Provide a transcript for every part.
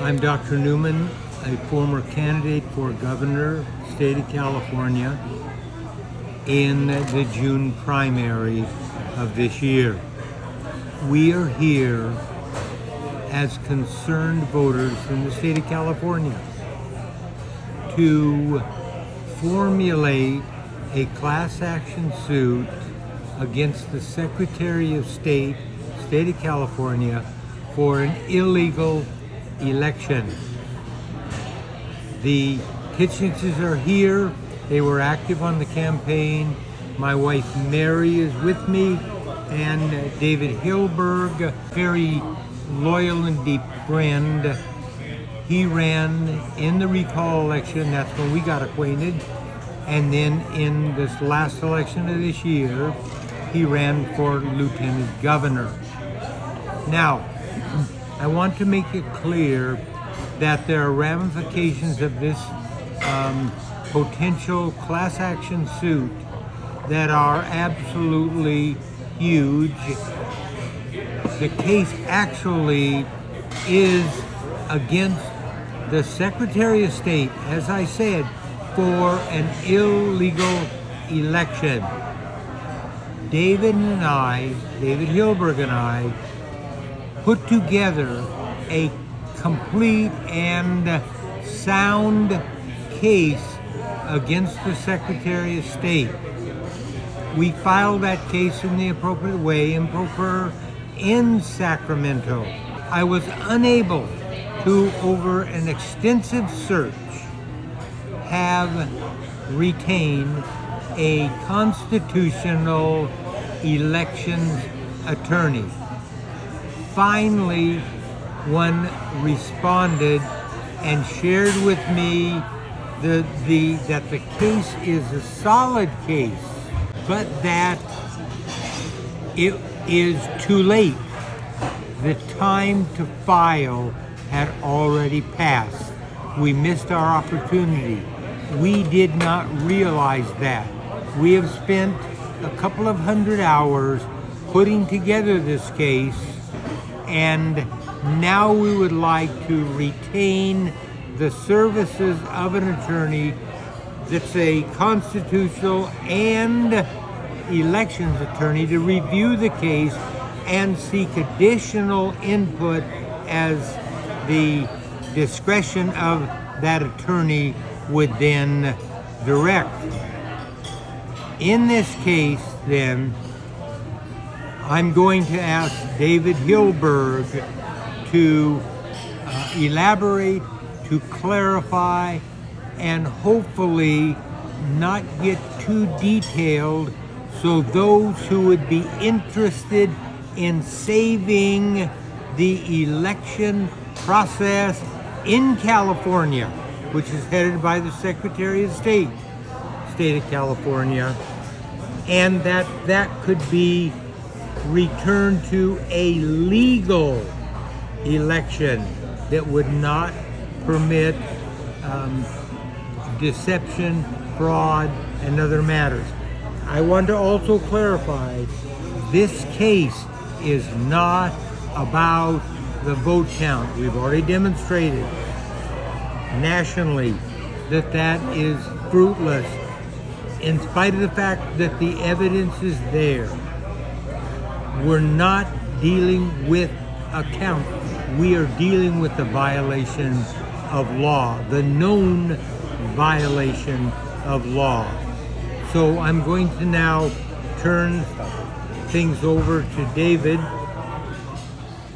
I'm Dr. Newman, a former candidate for governor, state of California, in the June primary of this year. We are here as concerned voters in the state of California to formulate a class action suit against the Secretary of State, state of California, for an illegal election. The Kitchenses are here. They were active on the campaign. My wife Mary is with me, and David Hilberg, very loyal and deep friend. He ran in the recall election. That's when we got acquainted. And then in this last election of this year, he ran for lieutenant governor. Now, I want to make it clear that there are ramifications of this potential class action suit that are absolutely huge. The case actually is against the Secretary of State, as I said, for an illegal election. David Hilberg and I, put together a complete and sound case against the Secretary of State. We filed that case in the appropriate way in pro per in Sacramento. I was unable to, over an extensive search, have retained a constitutional elections attorney. Finally, one responded and shared with me that the case is a solid case, but that it is too late. The time to file had already passed. We missed our opportunity. We did not realize that. We have spent a couple of hundred hours putting together this case, and now we would like to retain the services of an attorney that's a constitutional and elections attorney to review the case and seek additional input as the discretion of that attorney would then direct. In this case, then, I'm going to ask David Hilberg to elaborate, to clarify, and hopefully not get too detailed, so those who would be interested in saving the election process in California, which is headed by the Secretary of State, state of California, and that could be returned to a legal election that would not permit deception, fraud, and other matters. I want to also clarify, this case is not about the vote count. We've already demonstrated nationally that is fruitless, in spite of the fact that the evidence is there. We're not dealing with a count. We are dealing with the violation of law, the known violation of law. So I'm going to now turn things over to David.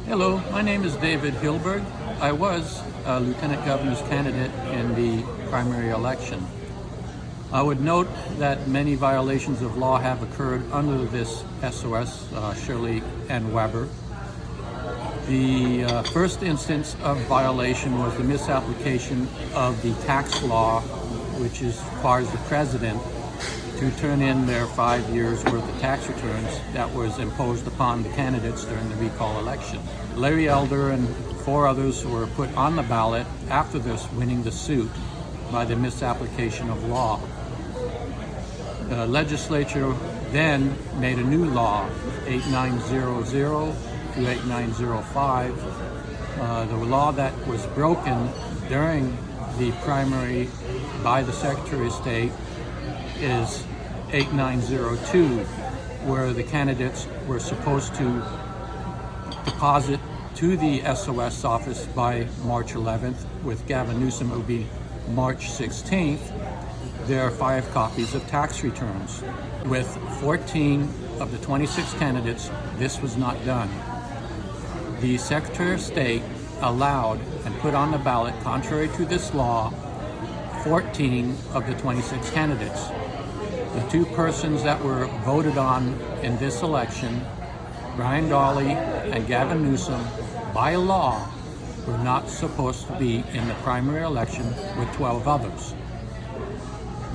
Hello, my name is David Hilberg. I was a lieutenant governor's candidate in the primary election. I would note that many violations of law have occurred under this SOS, Shirley and Weber. The first instance of violation was the misapplication of the tax law, which requires the president to turn in their 5 years worth of tax returns that was imposed upon the candidates during the recall election. Larry Elder and 4 others were put on the ballot after this, winning the suit by the misapplication of law. The legislature then made a new law, 8900 to 8905, The law that was broken during the primary by the Secretary of State is 8902, where the candidates were supposed to deposit to the SOS office by March 11th. With Gavin Newsom, it would be March 16th. There are 5 copies of tax returns. With 14 of the 26 candidates, this was not done. The Secretary of State allowed and put on the ballot, contrary to this law, 14 of the 26 candidates. The 2 persons that were voted on in this election, Brian Dawley and Gavin Newsom, by law, were not supposed to be in the primary election with 12 others.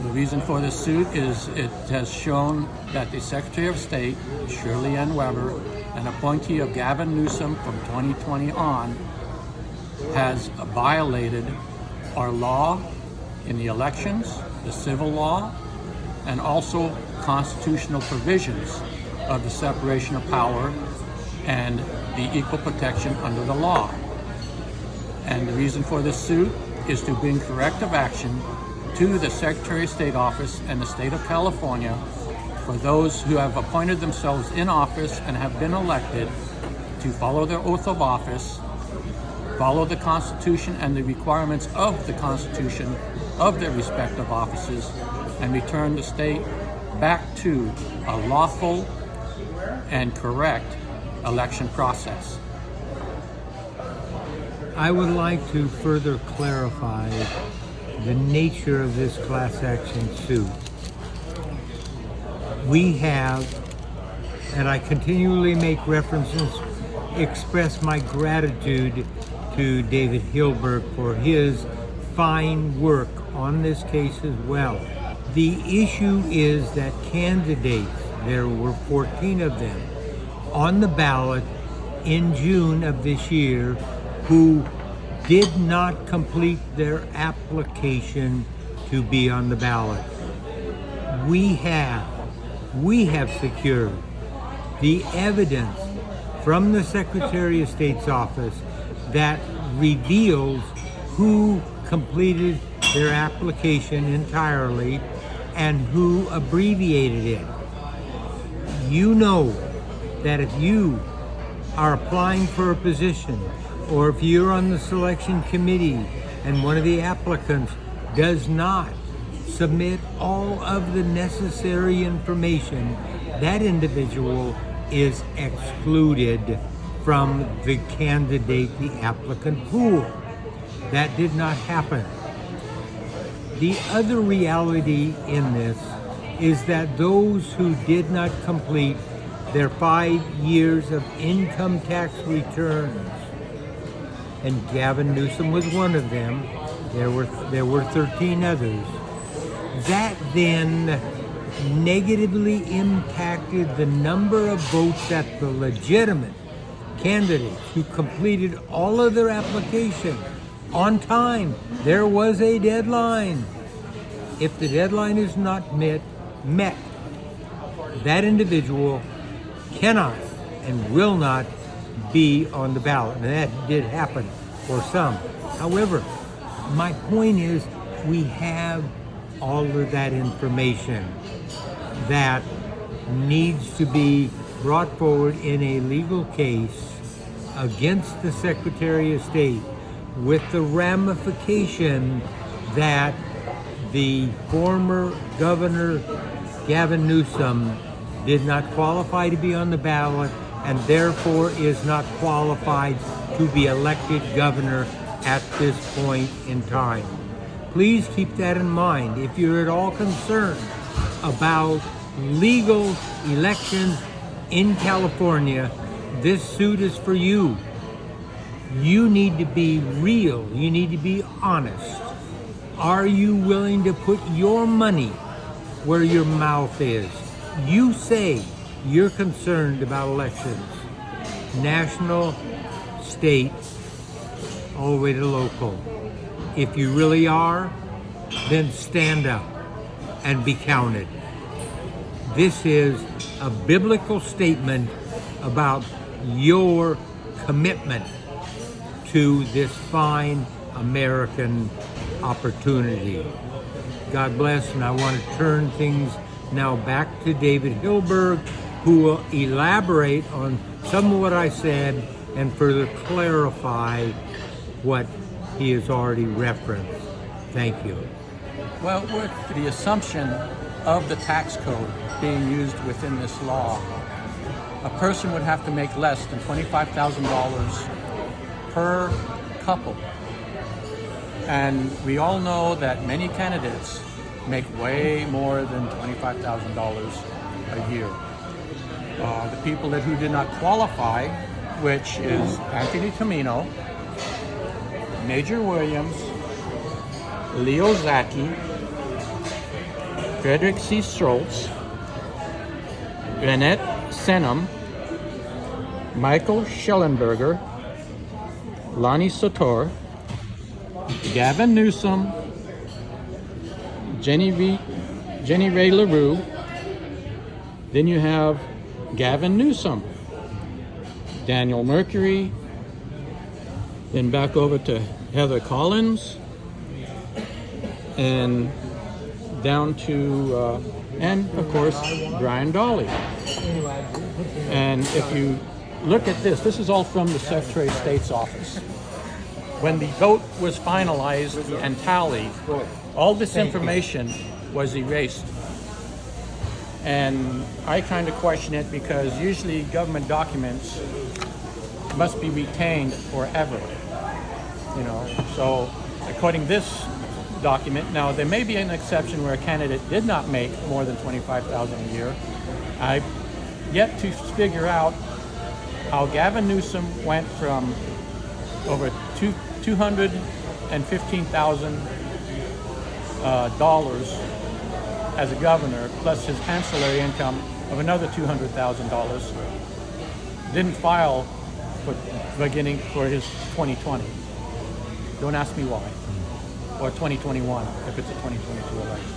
The reason for this suit is it has shown that the Secretary of State, Shirley Ann Weber, an appointee of Gavin Newsom from 2020 on, has violated our law in the elections, the civil law, and also constitutional provisions of the separation of power and the equal protection under the law. And the reason for this suit is to bring corrective action to the Secretary of State office and the state of California for those who have appointed themselves in office and have been elected to follow their oath of office, follow the Constitution and the requirements of the Constitution of their respective offices, and return the state back to a lawful and correct election process. I would like to further clarify the nature of this class action suit. We have, and I continually make references, express my gratitude to David Hilberg for his fine work on this case as well. The issue is that candidates, there were 14 of them, on the ballot in June of this year who did not complete their application to be on the ballot. We have secured the evidence from the Secretary of State's office that reveals who completed their application entirely and who abbreviated it. You know that if you are applying for a position, or if you're on the selection committee and one of the applicants does not submit all of the necessary information, that individual is excluded from the candidate, the applicant pool. That did not happen. The other reality in this is that those who did not complete their 5 years of income tax returns, and Gavin Newsom was one of them, there were 13 others, that then negatively impacted the number of votes that the legitimate candidates who completed all of their application on time. There was a deadline. If the deadline is not met, that individual cannot and will not be on the ballot. And that did happen for some. However, my point is we have all of that information that needs to be brought forward in a legal case against the Secretary of State, with the ramification that the former Governor Gavin Newsom did not qualify to be on the ballot and therefore is not qualified to be elected governor at this point in time. Please keep that in mind. If you're at all concerned about legal elections in California, this suit is for you. You need to be real. You need to be honest. Are you willing to put your money where your mouth is? You say you're concerned about elections, national, state, all the way to local. If you really are, then stand up and be counted. This is a biblical statement about your commitment to this fine American opportunity. God bless, and I want to turn things now back to David Hilberg, who will elaborate on some of what I said and further clarify what he has already referenced. Thank you. Well, with the assumption of the tax code being used within this law, a person would have to make less than $25,000 per couple. And we all know that many candidates make way more than $25,000 a year. The people who did not qualify, which is Anthony Camino, Major Williams, Leo Zaki, Frederick C. Stroltz, Renette Senum, Michael Schellenberger, Lonnie Sotor, Gavin Newsom, Jenny Ray LaRue. Then you have Gavin Newsom, Daniel Mercury, then back over to Heather Collins, and down to, and of course, Brian Dolly. And if you look at this, this is all from the Secretary of State's office. When the vote was finalized and tallied, all this information was erased. And I kind of question it because usually government documents must be retained forever, you know. So according to this document, now there may be an exception where a candidate did not make more than $25,000 a year. I've yet to figure out how Gavin Newsom went from over $215,000 as a governor, plus his ancillary income of another $200,000, didn't file for beginning for his 2020. Don't ask me why. Or 2021, if it's a 2022 election.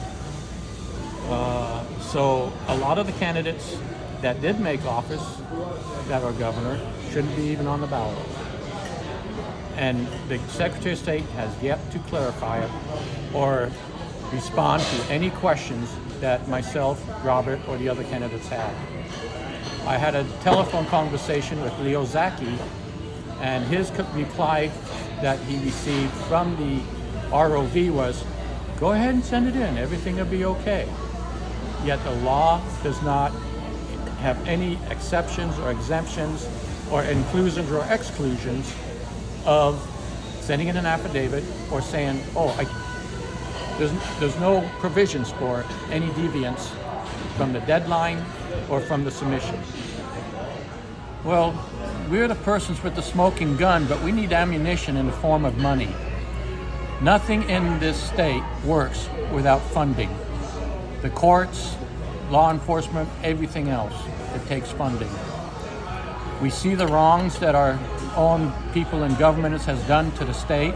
So a lot of the candidates that did make office, that are governor, shouldn't be even on the ballot. And the Secretary of State has yet to clarify it or respond to any questions that myself, Robert, or the other candidates had. I had a telephone conversation with Leo Zaki, and his reply that he received from the ROV was, go ahead and send it in, everything will be okay. Yet the law does not have any exceptions or exemptions or inclusions or exclusions of sending in an affidavit or saying, there's no provisions for any deviance from the deadline or from the submission. Well, we're the persons with the smoking gun, but we need ammunition in the form of money. Nothing in this state works without funding. The courts, law enforcement, everything else, it takes funding. We see the wrongs that our own people in government has done to the state,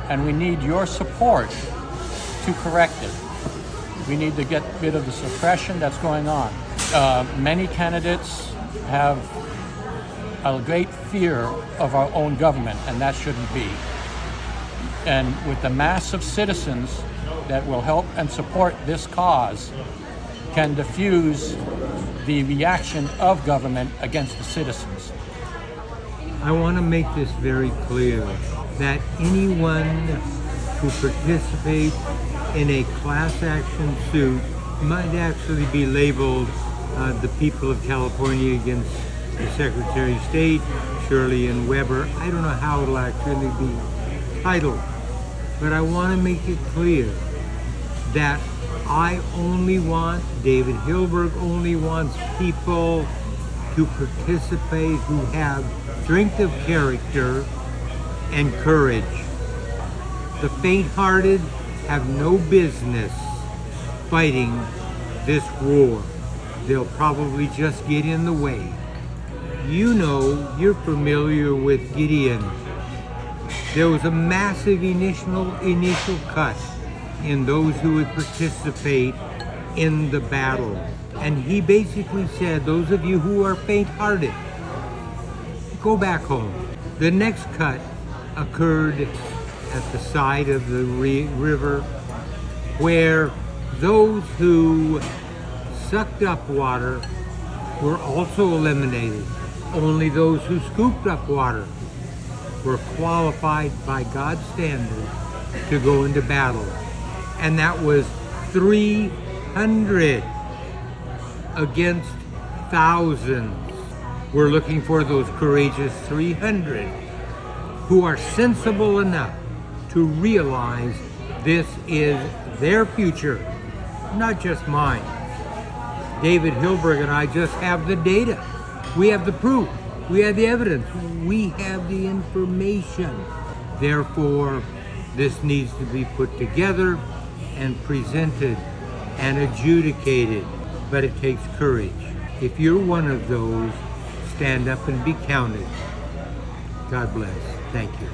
and we need your support to correct it. We need to get rid of the suppression that's going on. Many candidates have a great fear of our own government, and that shouldn't be. And with the mass of citizens that will help and support this cause, can diffuse the reaction of government against the citizens. I want to make this very clear that anyone who participates in a class action suit might actually be labeled the people of California against the Secretary of State, Shirley and Weber. I don't know how it'll actually be titled, but I want to make it clear that I only want, David Hilberg only wants people to participate who have strength of character and courage. The faint-hearted have no business fighting this war. They'll probably just get in the way. You know, you're familiar with Gideon. There was a massive initial cut in those who would participate in the battle. And he basically said, those of you who are faint-hearted, go back home. The next cut occurred at the side of the river, where those who sucked up water were also eliminated. Only those who scooped up water were qualified by God's standards to go into battle. And that was 300 against thousands. We're looking for those courageous 300 who are sensible enough to realize this is their future, not just mine. David Hilberg and I just have the data. We have the proof. We have the evidence. We have the information. Therefore, this needs to be put together and presented and adjudicated. But it takes courage. If you're one of those, stand up and be counted. God bless. Thank you.